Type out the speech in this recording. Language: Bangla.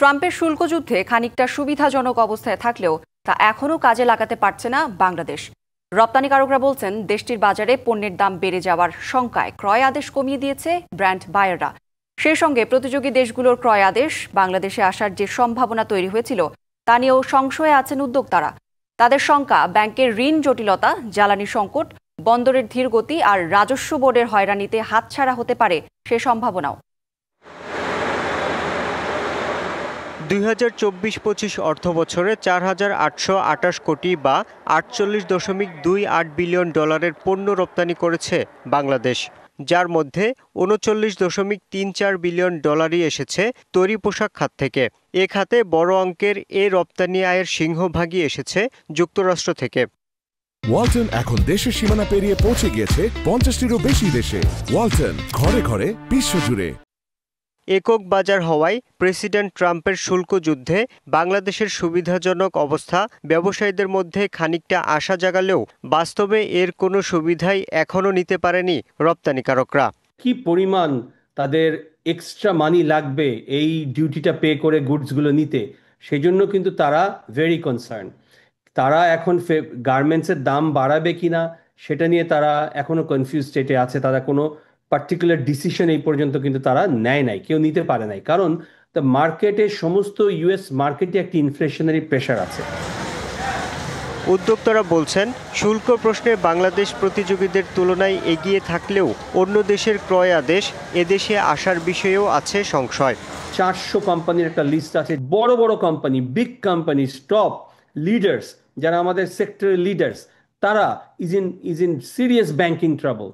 ট্রাম্পের শুল্ক যুদ্ধে খানিকটা সুবিধাজনক অবস্থায় থাকলেও তা এখনও কাজে লাগাতে পারছে না বাংলাদেশ। রপ্তানিকারকরা বলছেন, দেশটির বাজারে পণ্যের দাম বেড়ে যাওয়ার শঙ্কায় ক্রয় আদেশ কমিয়ে দিয়েছে ব্র্যান্ড বায়াররা। সেই সঙ্গে প্রতিযোগী দেশগুলোর ক্রয় আদেশ বাংলাদেশে আসার যে সম্ভাবনা তৈরি হয়েছিল তা নিয়েও সংশয়ে আছেন উদ্যোক্তারা। তাদের শঙ্কা, ব্যাংকের ঋণ জটিলতা, জ্বালানি সংকট, বন্দরের ধীরগতি আর রাজস্ব বোর্ডের হয়রানিতে হাতছাড়া হতে পারে সে সম্ভাবনাও। ২০২৪-২৫ অর্থবছরে ৪,৮২৮ কোটি বা ৪৮.28 বিলিয়ন ডলারের পণ্য রপ্তানি করেছে বাংলাদেশ, যার মধ্যে ৩৯.34 বিলিয়ন ডলারই এসেছে তৈরি পোশাক খাত থেকে। এ খাতে বড় অঙ্কের রপ্তানি আয়ের সিংহভাগই এসেছে যুক্তরাষ্ট্র থেকে। ওয়ালটন এখন দেশের সীমানা পেরিয়ে পৌঁছে গিয়েছে ৫০টিরও বেশি দেশে। ওয়ালটন, ঘরে ঘরে, বিশ্বজুড়ে। একক বাজার হওয়ায় প্রেসিডেন্ট ট্রাম্পের শুল্ক যুদ্ধে বাংলাদেশের সুবিধাজনক অবস্থা ব্যবসায়ীদের মধ্যে খানিকটা আশা জাগালেও বাস্তবে এর কোনো সুবিধাই এখনও নিতে পারেনি রপ্তানিকারকরা। কি পরিমাণ তাদের এক্সট্রা মানি লাগবে এই ডিউটিটা পে করে গুডসগুলো নিতে, সেই জন্য কিন্তু তারা ভেরি কনসার্ন। তারা এখন গার্মেন্টসের দাম বাড়াবে কিনা সেটা নিয়ে তারা এখনো কনফিউজ স্টেটে আছে। তারা কোনো পার্টিকুলার ডিসিশন এই পর্যন্ত কিন্তু তারা নেয় নাই, কেউ নিতে পারে নাই, কারণ মার্কেটে সমস্ত ইউএস মার্কেটে একটি ইনফ্লেশনারি প্রেশার আছে। উদ্যোক্তারা বলছেন, শুল্ক প্রশ্নে বাংলাদেশ প্রতিযোগীদের তুলনায় এগিয়ে থাকলেও অন্য দেশের ক্রয় আদেশ এদেশে আসার বিষয়েও আছে সংশয়। 400 কোম্পানির একটা লিস্ট আছে, বড় বড় company, big company, top leaders, যারা আমাদের সেক্টরের লিডার্স, তারা is in serious banking trouble.